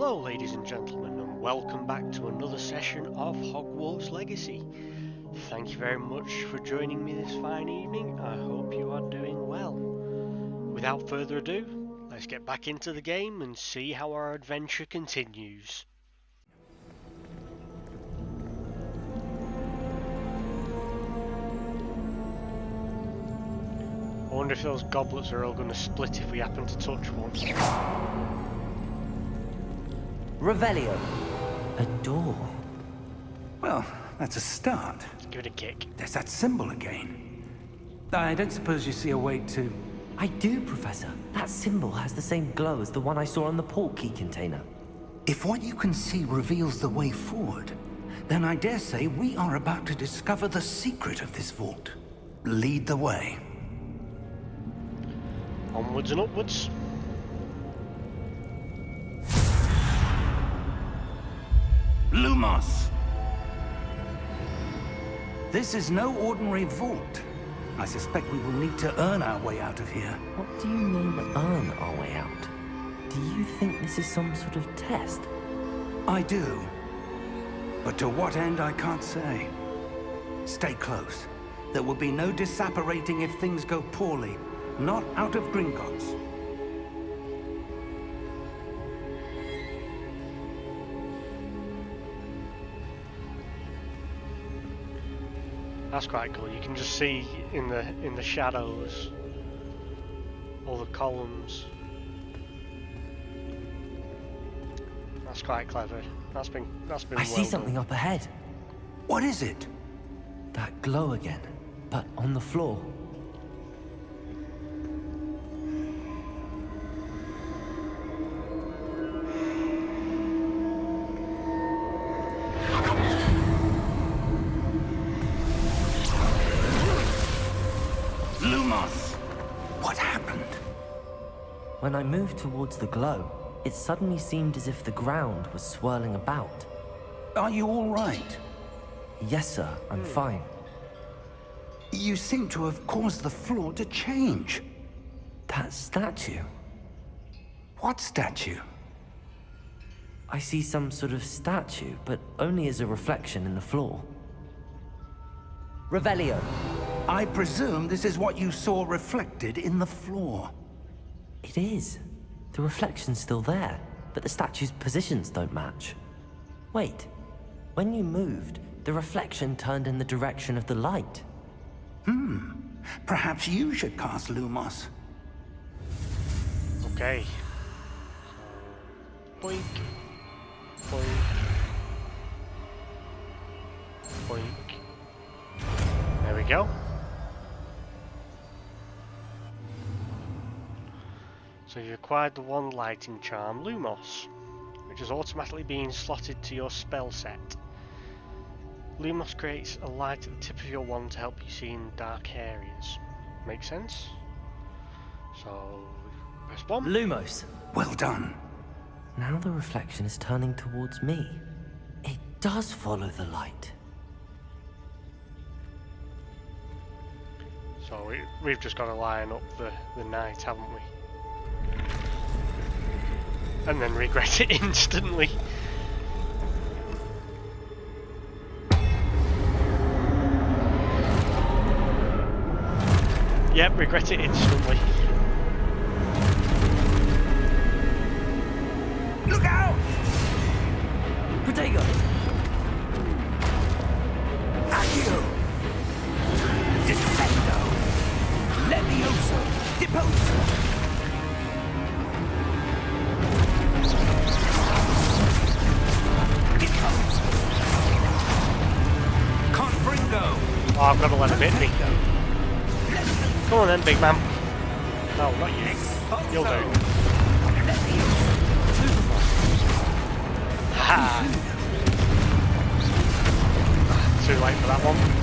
Hello ladies and gentlemen, and welcome back to another session of Hogwarts Legacy. Thank you very much for joining me this fine evening. I hope you are doing well. Without further ado, let's get back into the game and see how our adventure continues. I wonder if those goblets are all going to split if we happen to touch one. Revelio. A door. Well, that's a start. Let's give it a kick. There's that symbol again. I don't suppose you see a way to... I do, Professor. That symbol has the same glow as the one I saw on the port key container. If what you can see reveals the way forward, then I dare say we are about to discover the secret of this vault. Lead the way. Onwards and upwards. Lumos! This is no ordinary vault. I suspect we will need to earn our way out of here. What do you mean, earn our way out? Do you think this is some sort of test? I do. But to what end, I can't say. Stay close. There will be no disapparating if things go poorly. Not out of Gringotts. That's quite cool. You can just see in the shadows all the columns. That's quite clever. That's been I see something up ahead. What is it? That glow again, but on the floor. Lumos! What happened? When I moved towards the glow, it suddenly seemed as if the ground was swirling about. Are you all right? Yes, sir, I'm fine. You seem to have caused the floor to change. That statue. What statue? I see some sort of statue, but only as a reflection in the floor. Revelio. I presume this is what you saw reflected in the floor. It is. The reflection's still there, but the statue's positions don't match. Wait. When you moved, the reflection turned in the direction of the light. Perhaps you should cast Lumos. Okay. Boink. Boink. Boink. There we go. So you've acquired the one lighting charm, Lumos, which is automatically being slotted to your spell set. Lumos creates a light at the tip of your wand to help you see in dark areas. Make sense? So, press 1. Lumos. Well done. Now the reflection is turning towards me. It does follow the light. So we've just got to line up the night, haven't we? And then regret it instantly. Yep, regret it instantly. Look out! Protego! Accio! Descendo! Levioso! Deposo! Oh, I've got to let him hit me. Come on then, big man. No, not you. You'll do. Ha! Too late for that one.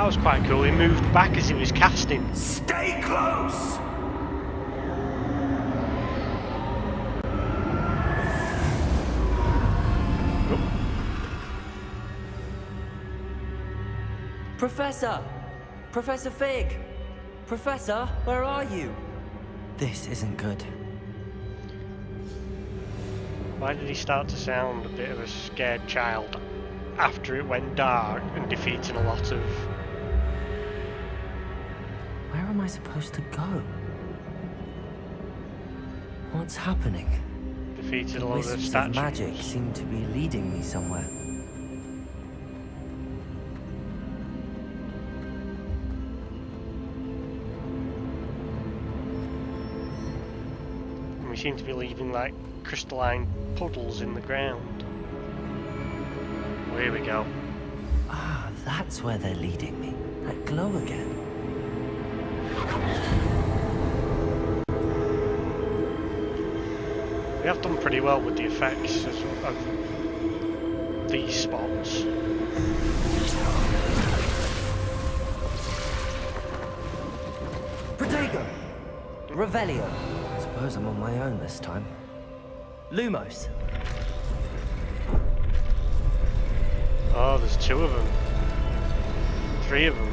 That was quite cool. He moved back as he was casting. Stay close! Professor! Professor Fig! Professor, where are you? This isn't good. Why did he start to sound a bit of a scared child after it went dark and defeating a lot of... Where am I supposed to go? What's happening? defeated a lot of Wisps statues? of magic seem to be leading me somewhere. We seem to be leaving like crystalline puddles in the ground. Oh, here we go. Ah, that's where they're leading me. That glow again. We have done pretty well with the effects of these spots. Protego! Revelio. I suppose I'm on my own this time. Lumos. Oh, there's two of them. Three of them.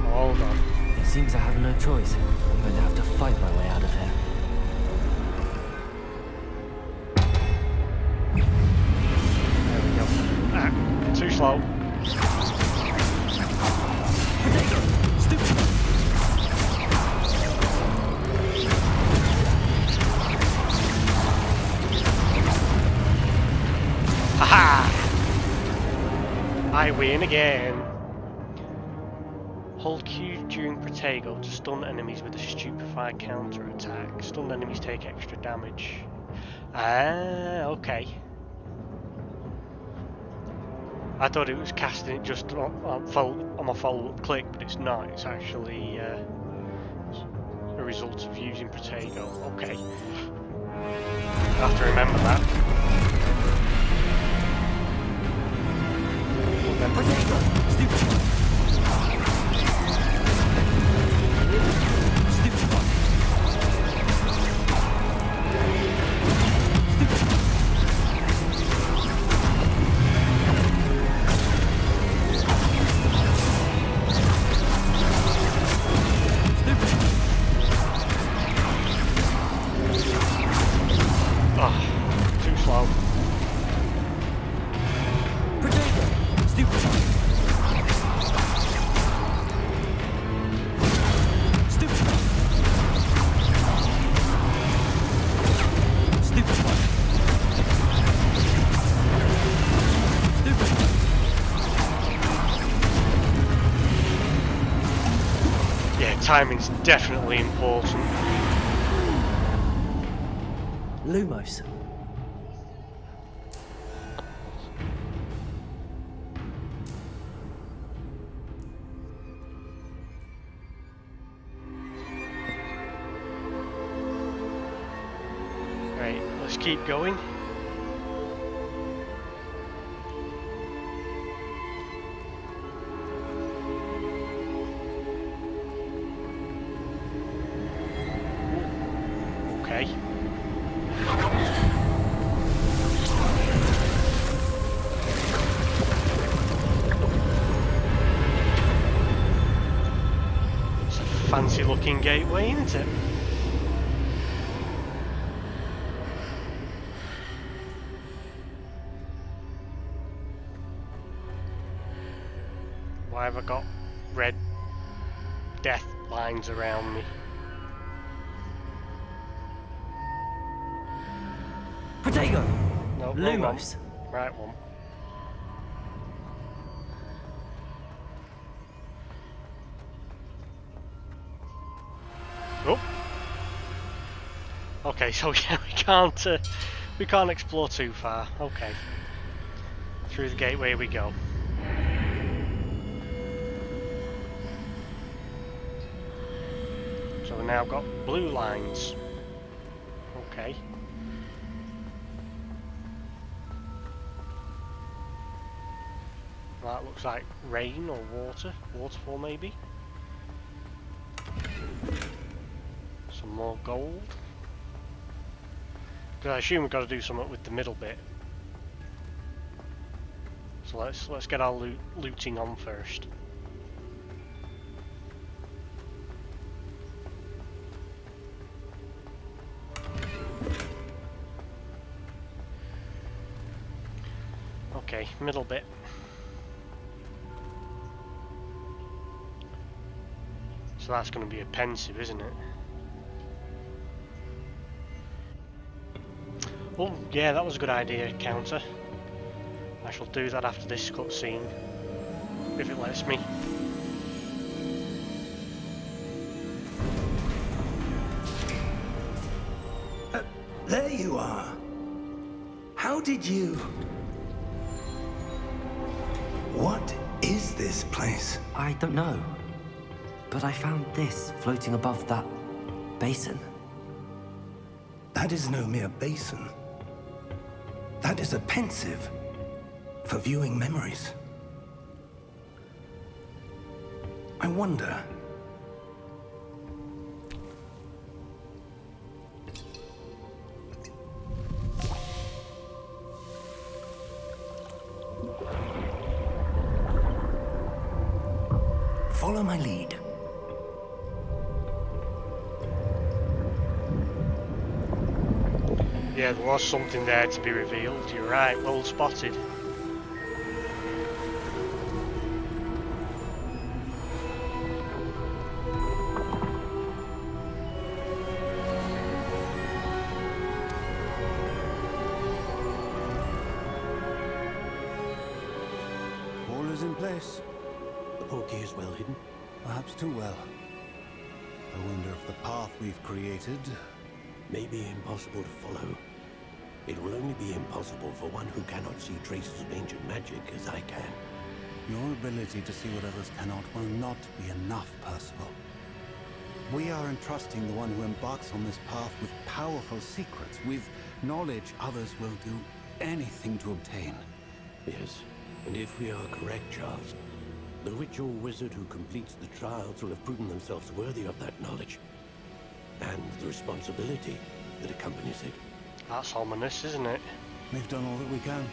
Hold on. It seems I have no choice. I'm going to have to fight my way out of here. There we go. Ah, too slow. Protego! Stupid! Haha! I win again. Hold Q during Protego to stun enemies with a stupefy counter attack. Stunned enemies take extra damage. Ah, okay. I thought it was casting it just on my follow-up click, but it's not. It's actually a result of using Protego. Okay. I have to remember that. Protego! Stupid! Timing's definitely important. Lumos. Right, let's keep going. Okay. It's a fancy looking gateway, isn't it? Why have I got red death lines around me? Protego! No, Lumos. Right one. Oh. Okay, so yeah, we can't explore too far. Okay. Through the gateway we go. So we've now got blue lines. Okay. That looks like rain or water. Waterfall maybe. Some more gold. Because I assume we've got to do something with the middle bit. So let's get our looting on first. Okay, middle bit. So that's going to be a pensive, isn't it? Oh, yeah, that was a good idea, counter. I shall do that after this cutscene, if it lets me. There you are. How did you... What is this place? I don't know. But I found this floating above that basin. That is no mere basin. That is a pensive for viewing memories. I wonder... Follow my lead. Yeah, there was something there to be revealed. You're right, well spotted. All is in place. The portkey is well hidden. Perhaps too well. I wonder if the path we've created may be impossible to follow. It will only be impossible for one who cannot see traces of ancient magic as I can. Your ability to see what others cannot will not be enough, Percival. We are entrusting the one who embarks on this path with powerful secrets, with knowledge others will do anything to obtain. Yes, and if we are correct, Charles, the witch or wizard who completes the trials will have proven themselves worthy of that knowledge, and the responsibility that accompanies it. That's ominous, isn't it? We've done all that we can.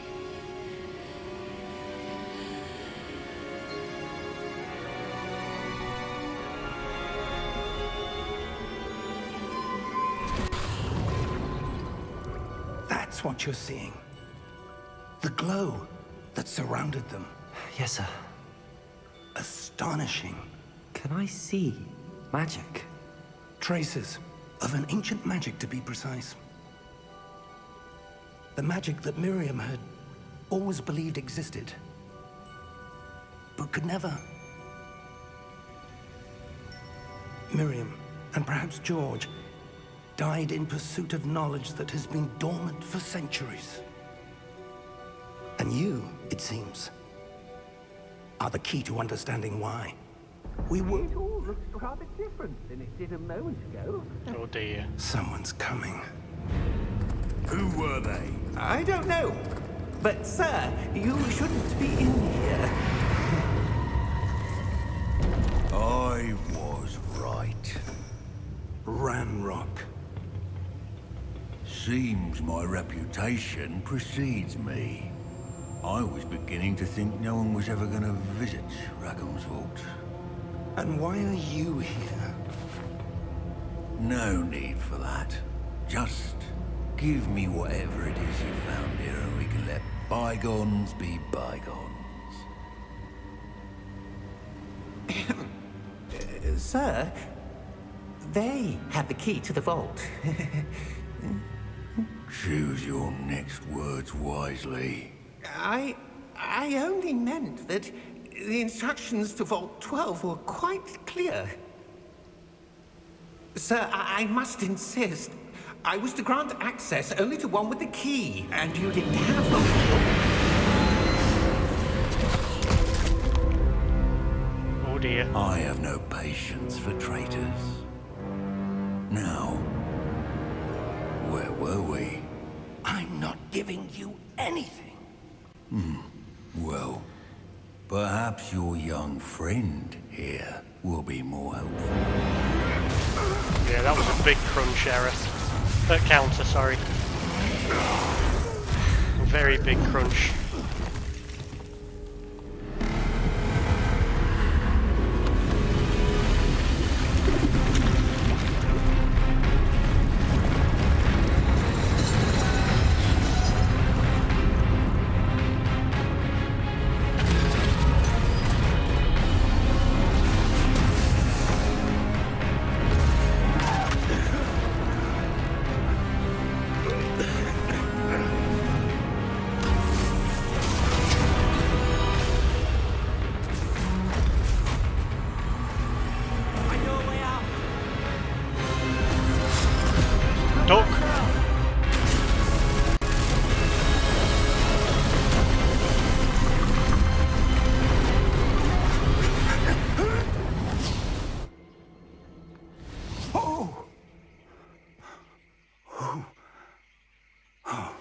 That's what you're seeing. The glow that surrounded them. Yes, sir. Astonishing. Can I see magic? Traces of an ancient magic, to be precise. The magic that Miriam had always believed existed, but could never. Miriam, and perhaps George, died in pursuit of knowledge that has been dormant for centuries. And you, it seems, are the key to understanding why. We were... It all looks rather different than it did a moment ago. Oh dear. Someone's coming. Who were they? I don't know. But, sir, you shouldn't be in here. I was right. Ranrock. Seems my reputation precedes me. I was beginning to think no one was ever going to visit Rackham's vault. And why are you here? No need for that. Just give me whatever it is you found here and we can let bygones be bygones. Sir, they have the key to the vault. Choose your next words wisely. I only meant that the instructions to Vault 12 were quite clear. Sir, I must insist. I was to grant access only to one with the key, and you didn't have them. Oh dear. I have no patience for traitors. Now, where were we? I'm not giving you anything. Well, perhaps your young friend here will be more helpful. Yeah, that was a big crunch error. Counter, sorry. Very big crunch. Duck! Oh! Oh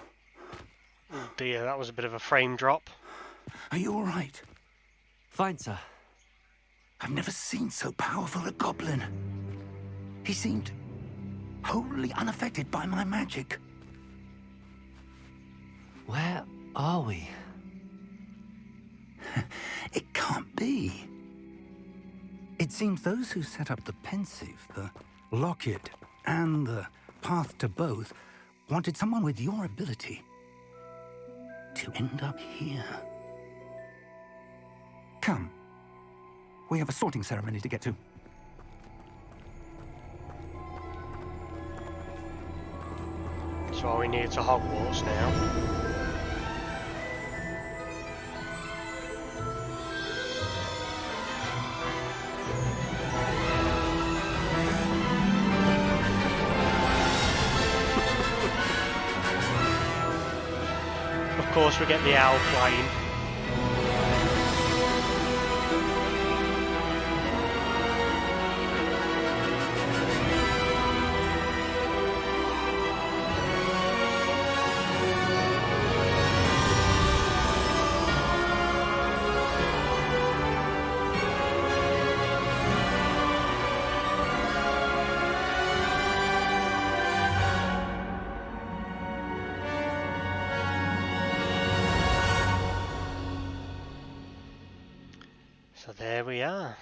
dear, that was a bit of a frame drop. Are you all right? Fine, sir. I've never seen so powerful a goblin. He seemed wholly unaffected by my magic. Where are we? It can't be. It seems those who set up the pensive, the locket, and the path to both wanted someone with your ability to end up here. Come. We have a sorting ceremony to get to. So are we near to Hogwarts now? Of course we get the owl flying. So there we are.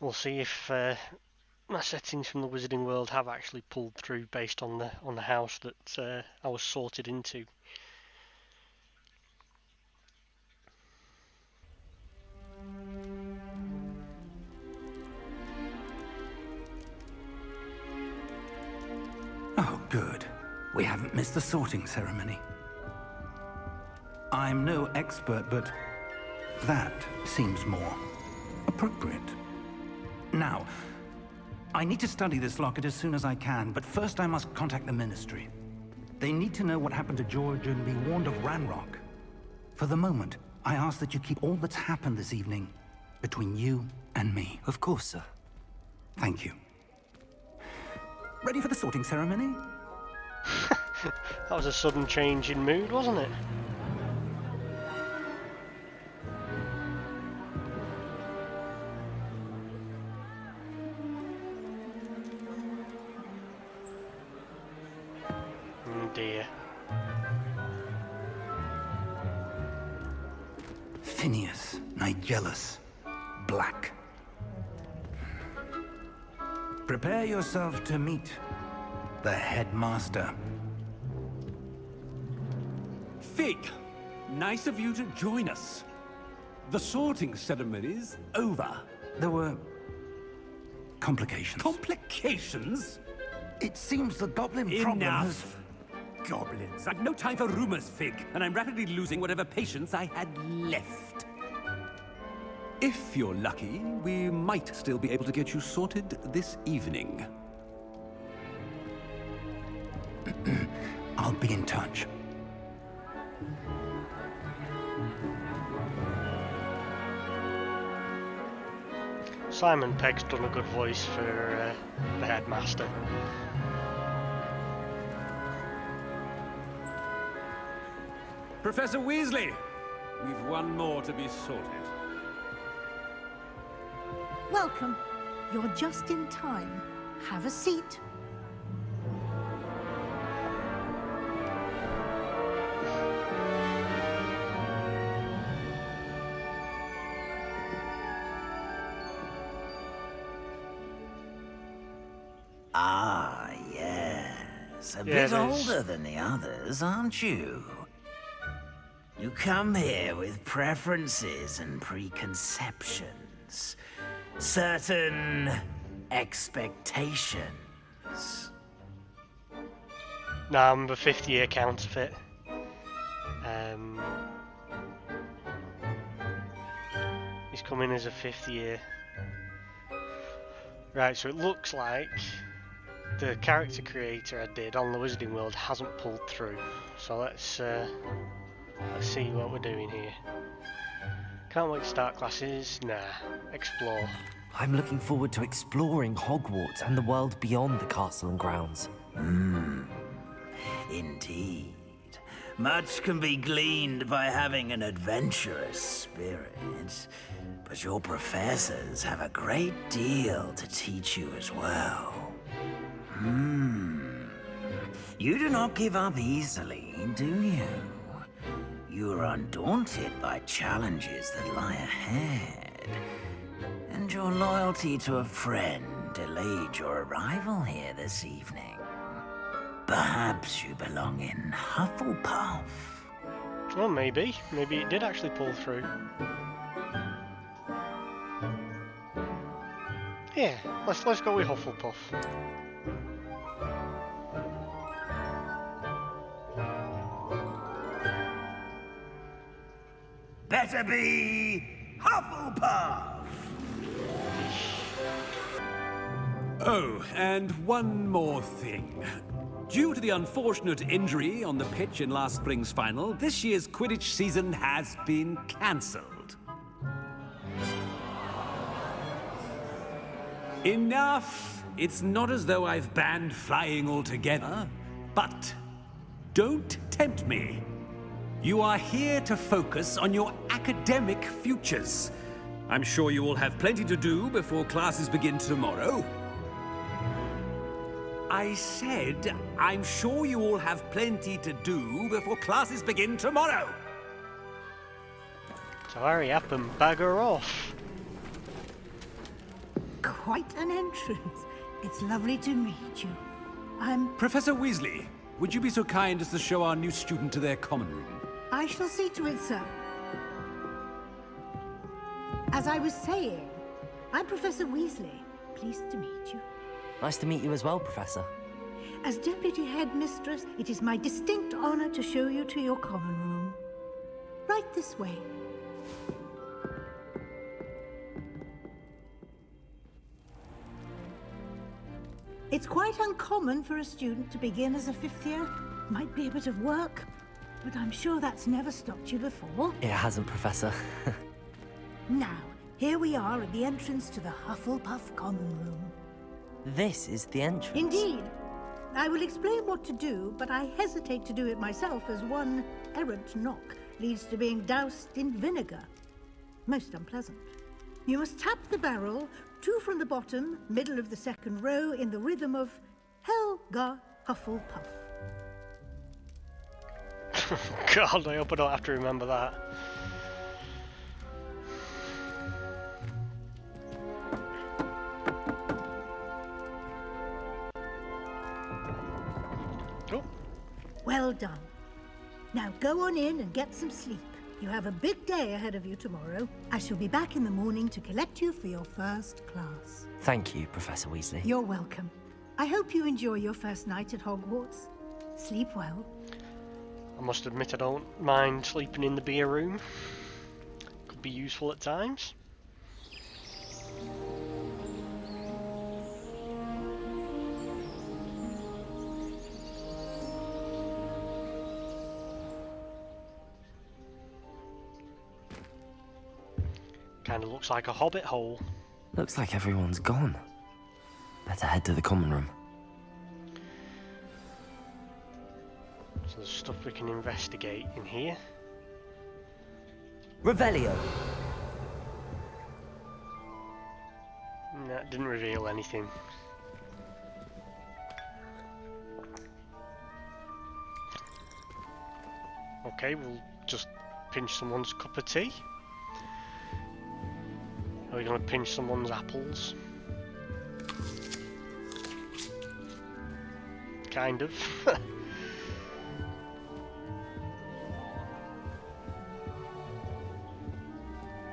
We'll see if my settings from the Wizarding World have actually pulled through based on the house that I was sorted into. Oh, good. We haven't missed the sorting ceremony. I'm no expert, but that seems more appropriate. Now, I need to study this locket as soon as I can, but first I must contact the Ministry. They need to know what happened to George and be warned of Ranrock. For the moment, I ask that you keep all that's happened this evening between you and me. Of course, sir. Thank you. Ready for the sorting ceremony? That was a sudden change in mood, wasn't it? Oh dear. Phineas, Nigellus, Black. Prepare yourself to meet the headmaster. Fig, nice of you to join us. The sorting ceremony's over. There were complications. Complications? It seems the goblin problem has... Enough! Goblins. I've no time for rumors, Fig, and I'm rapidly losing whatever patience I had left. If you're lucky, we might still be able to get you sorted this evening. I'll be in touch. Simon Pegg's done a good voice for the headmaster. Professor Weasley, we've one more to be sorted. Welcome. You're just in time. have a seat. Ah, yes. A bit older than the others, aren't you? You come here with preferences and preconceptions. Certain expectations. Nah, I'm a 50-year counterfeit. He's coming as a 50-year. Right, so it looks like the character creator I did on the Wizarding World hasn't pulled through. So let's see what we're doing here. Can't wait to start classes. Nah, explore. I'm looking forward to exploring Hogwarts and the world beyond the castle and grounds. Indeed. Much can be gleaned by having an adventurous spirit, but your professors have a great deal to teach you as well. You do not give up easily, do you? You are undaunted by challenges that lie ahead, and your loyalty to a friend delayed your arrival here this evening. Perhaps you belong in Hufflepuff. Well, maybe. Maybe it did actually pull through. Yeah, let's go with Hufflepuff. Better be Hufflepuff! Oh, and one more thing. Due to the unfortunate injury on the pitch in last spring's final, this year's Quidditch season has been cancelled. Enough! It's not as though I've banned flying altogether, but don't tempt me. You are here to focus on your academic futures. I'm sure you all have plenty to do before classes begin tomorrow. I said, I'm sure you all have plenty to do before classes begin tomorrow. So hurry up and bugger off. Quite an entrance. It's lovely to meet you. I'm... Professor Weasley, would you be so kind as to show our new student to their common room? I shall see to it, sir. As I was saying, I'm Professor Weasley. Pleased to meet you. Nice to meet you as well, Professor. As Deputy Headmistress, it is my distinct honor to show you to your common room. Right this way. It's quite uncommon for a student to begin as a fifth year. Might be a bit of work, but I'm sure that's never stopped you before. It hasn't, Professor. Now, here we are at the entrance to the Hufflepuff common room. This is the entrance. Indeed. I will explain what to do, but I hesitate to do it myself as one errant knock leads to being doused in vinegar. Most unpleasant. You must tap the barrel, 2 from the bottom, middle of the second row, in the rhythm of Helga Hufflepuff. God, I hope I don't have to remember that. Oh. Well done. Now go on in and get some sleep. You have a big day ahead of you tomorrow. I shall be back in the morning to collect you for your first class. Thank you, Professor Weasley. You're welcome. I hope you enjoy your first night at Hogwarts. Sleep well. I must admit I don't mind sleeping in the beer room. Could be useful at times. Kinda looks like a hobbit hole. Looks like everyone's gone. Better head to the common room. So there's stuff we can investigate in here. Revelio. No, it didn't reveal anything. Okay, we'll just pinch someone's cup of tea. Are we going to pinch someone's apples? Kind of.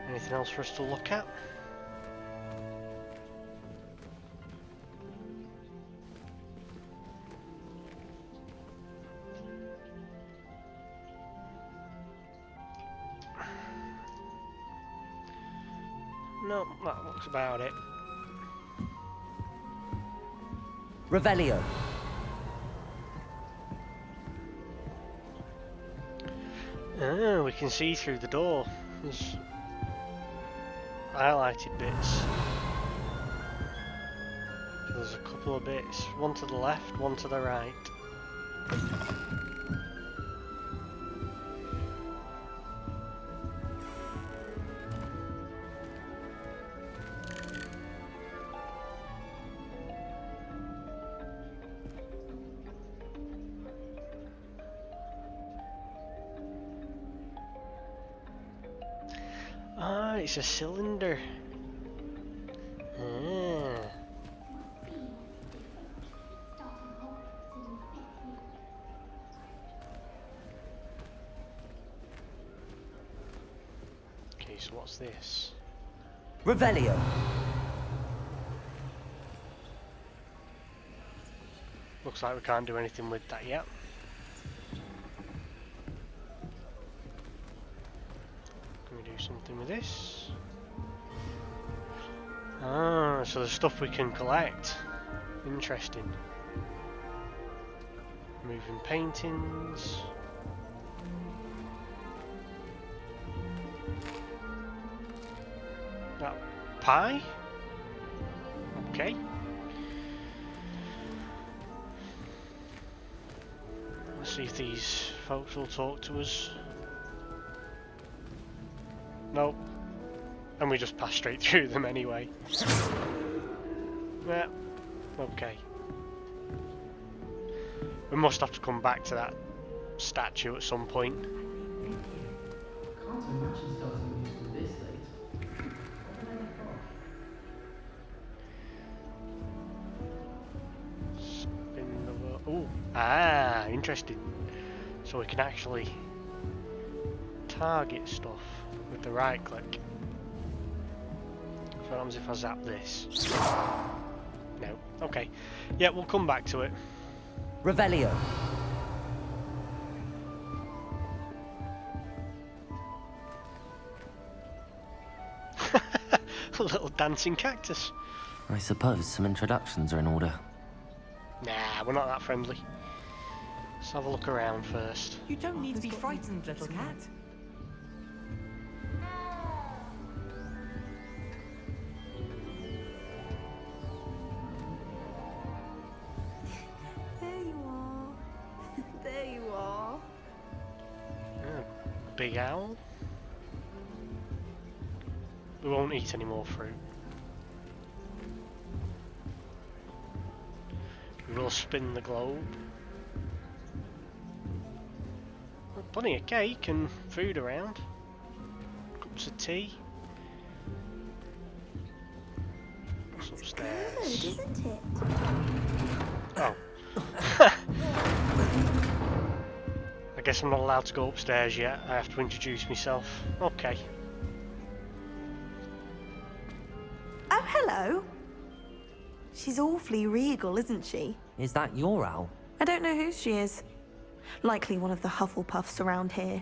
Anything else for us to look at? No, that looks about it. Revelio. Oh, we can see through the door. There's highlighted bits. So there's a couple of bits. One to the left, one to the right. Ah, it's a cylinder. Ah. Okay, so what's this? Revelio. Looks like we can't do anything with that yet. Can we do something with this? Ah, so there's stuff we can collect. Interesting. Moving paintings. That pie? Okay. Let's see if these folks will talk to us. Nope. And we just pass straight through them anyway. Yeah. Okay. We must have to come back to that statue at some point. Can't imagine starting musical this late. Spin the world. Ooh. Ah, interesting. So we can actually target stuff with the right click. So what happens if I zap this? No. Okay. Yeah, we'll come back to it. Revelio. A little dancing cactus. I suppose some introductions are in order. Nah, we're not that friendly. Let's have a look around first. You don't need to be frightened, little cat. There you are. There you are. Big owl. We won't eat any more fruit. We will spin the globe. Plenty of cake and food around. Cups of tea. What's upstairs? Good, isn't it? Oh. I guess I'm not allowed to go upstairs yet. I have to introduce myself. Okay. Oh, hello. She's awfully regal, isn't she? Is that your owl? I don't know who she is. Likely one of the Hufflepuffs around here.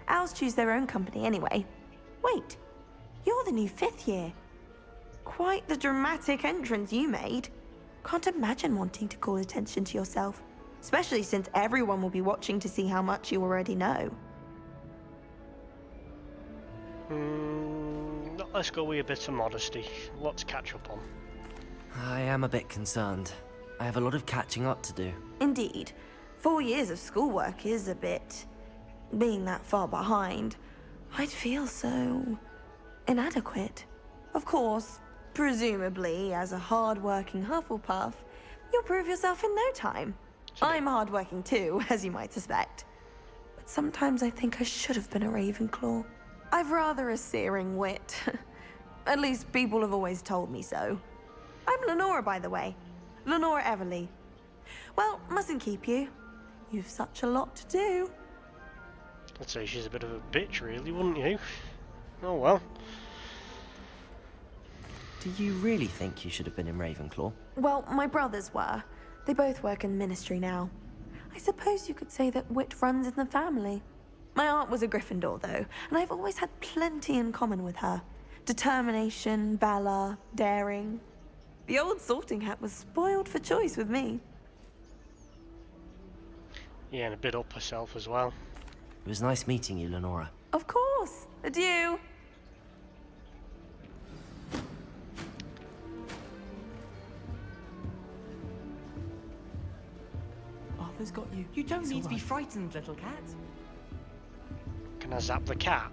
Owls choose their own company anyway. Wait, you're the new 5th year. Quite the dramatic entrance you made. Can't imagine wanting to call attention to yourself, especially since everyone will be watching to see how much you already know. Let's go with a bit of modesty. Lots to catch up on. I am a bit concerned. I have a lot of catching up to do. Indeed. 4 years of schoolwork is a bit... being that far behind. I'd feel so... inadequate. Of course, presumably, as a hard-working Hufflepuff, you'll prove yourself in no time. I'm hard-working too, as you might suspect. But Sometimes I think I should have been a Ravenclaw. I've rather a searing wit. At least people have always told me so. I'm Lenora, by the way. Lenora Everly. Well, mustn't keep you. You've such a lot to do. I'd say she's a bit of a bitch, really, wouldn't you? Oh well. Do you really think you should have been in Ravenclaw? Well, my brothers were. They both work in the ministry now. I suppose you could say that wit runs in the family. My aunt was a Gryffindor, though, and I've always had plenty in common with her. Determination, valor, daring. The old sorting hat was spoiled for choice with me. Yeah, and a bit up herself as well. It was nice meeting you, Lenora. Of course. Adieu. Arthur's got you. You don't need to be frightened, little cat. Can I zap the cat?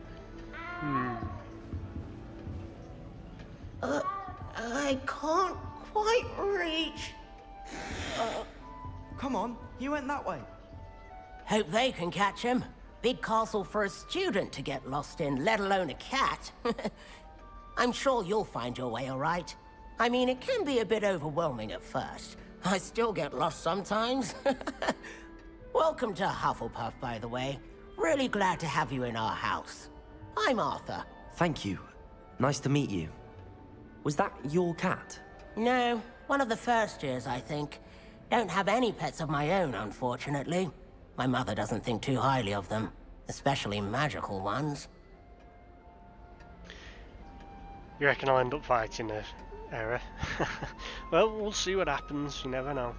I can't quite reach. Come on, you went that way. Hope they can catch him. Big castle for a student to get lost in, let alone a cat. I'm sure you'll find your way all right. I mean, it can be a bit overwhelming at first. I still get lost sometimes. Welcome to Hufflepuff, by the way. Really glad to have you in our house. I'm Arthur. Thank you. Nice to meet you. Was that your cat? No, one of the first years, I think. Don't have any pets of my own, unfortunately. My mother doesn't think too highly of them, especially magical ones. You reckon I'll end up fighting her, Era? Well, we'll see what happens, you never know.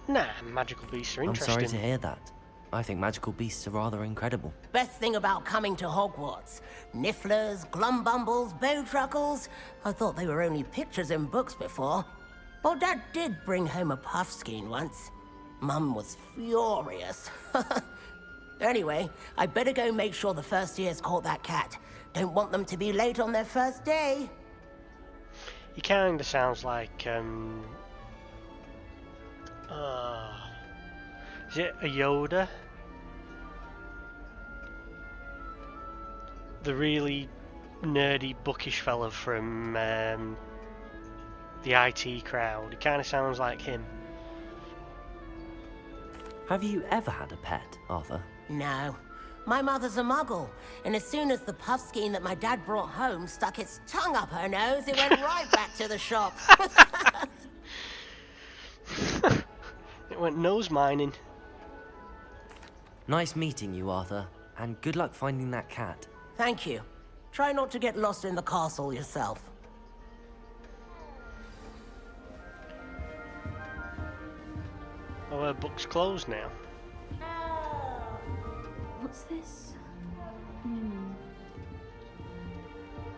Nah, magical beasts are interesting. I'm sorry to hear that. I think magical beasts are rather incredible. Best thing about coming to Hogwarts. Nifflers, glumbumbles, bowtruckles. I thought they were only pictures in books before. Well, Dad did bring home a puffskein once. Mum was furious. Anyway, I better go make sure the first years caught that cat. Don't want them to be late on their first day. He kinda sounds like, is it a Yoda? The really nerdy, bookish fella from the IT crowd. He kinda sounds like him. Have you ever had a pet, Arthur? No. My mother's a muggle, and as soon as the puffskein that my dad brought home stuck its tongue up her nose, it went right back to the shop. It went nose mining. Nice meeting you, Arthur, and good luck finding that cat. Thank you. Try not to get lost in the castle yourself. Oh, her book's closed now. What's this?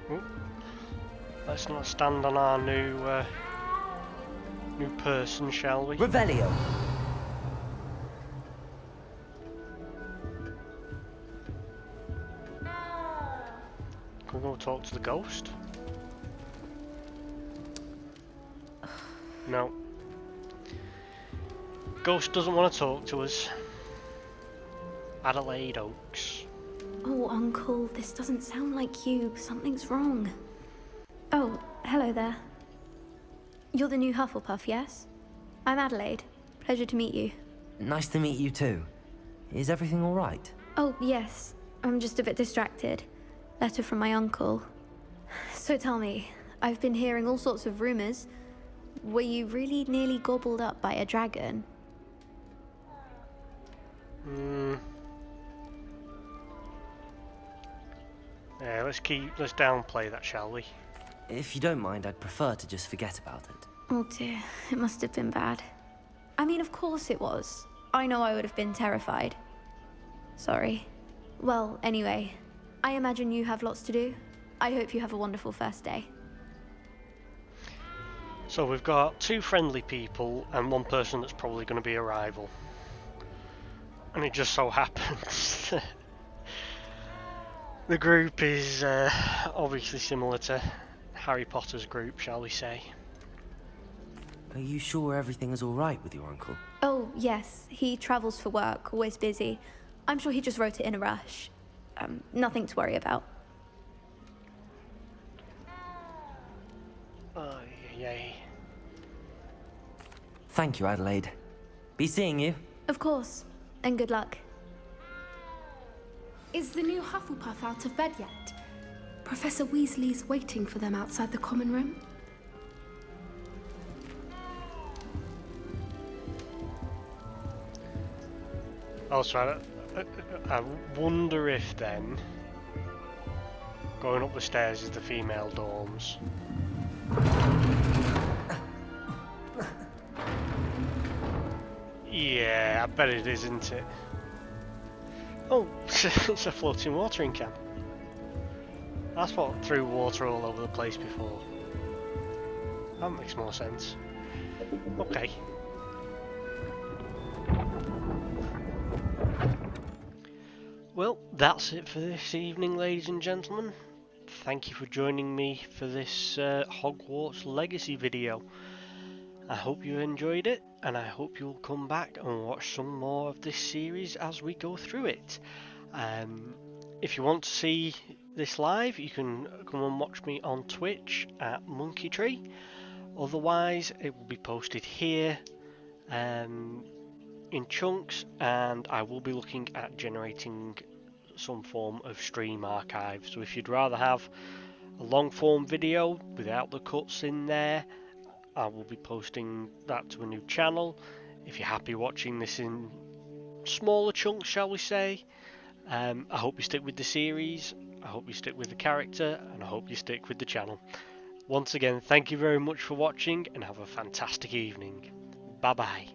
Ooh. Let's not stand on our new person, shall we? Revelio. Can we go talk to the ghost? No. Ghost doesn't want to talk to us. Adelaide Oaks. Oh, Uncle, this doesn't sound like you. Something's wrong. Oh, hello there. You're the new Hufflepuff, yes? I'm Adelaide. Pleasure to meet you. Nice to meet you too. Is everything all right? Oh, yes. I'm just a bit distracted. Letter from my uncle. So tell me, I've been hearing all sorts of rumors. Were you really nearly gobbled up by a dragon? Yeah, let's downplay that, shall we? If you don't mind, I'd prefer to just forget about it. Oh dear, it must have been bad. I mean, of course it was. I know I would have been terrified. Sorry. Well, anyway, I imagine you have lots to do. I hope you have a wonderful first day. So we've got 2 friendly people and 1 person that's probably going to be a rival. And it just so happens the group is obviously similar to Harry Potter's group, shall we say. Are you sure everything is all right with your uncle? Oh, yes. He travels for work, always busy. I'm sure he just wrote it in a rush. Nothing to worry about. Oh, yay. Thank you, Adelaide. Be seeing you. Of course. And good luck. Is the new Hufflepuff out of bed yet? Professor Weasley's waiting for them outside the common room. Also, I wonder if then going up the stairs is the female dorms. Yeah, I bet it is, isn't it? Oh, it's a floating watering can. That's what threw water all over the place before. That makes more sense. Okay. Well, that's it for this evening, ladies and gentlemen. Thank you for joining me for this Hogwarts Legacy video. I hope you enjoyed it, and I hope you'll come back and watch some more of this series as we go through it. If you want to see this live, you can come and watch me on Twitch at MonkeyTree. Otherwise, it will be posted here in chunks, and I will be looking at generating some form of stream archive. So if you'd rather have a long form video without the cuts in there, I will be posting that to a new channel. If you're happy watching this in smaller chunks, shall we say, I hope you stick with the series, I hope you stick with the character, and I hope you stick with the channel. Once again, thank you very much for watching, and have a fantastic evening. Bye bye.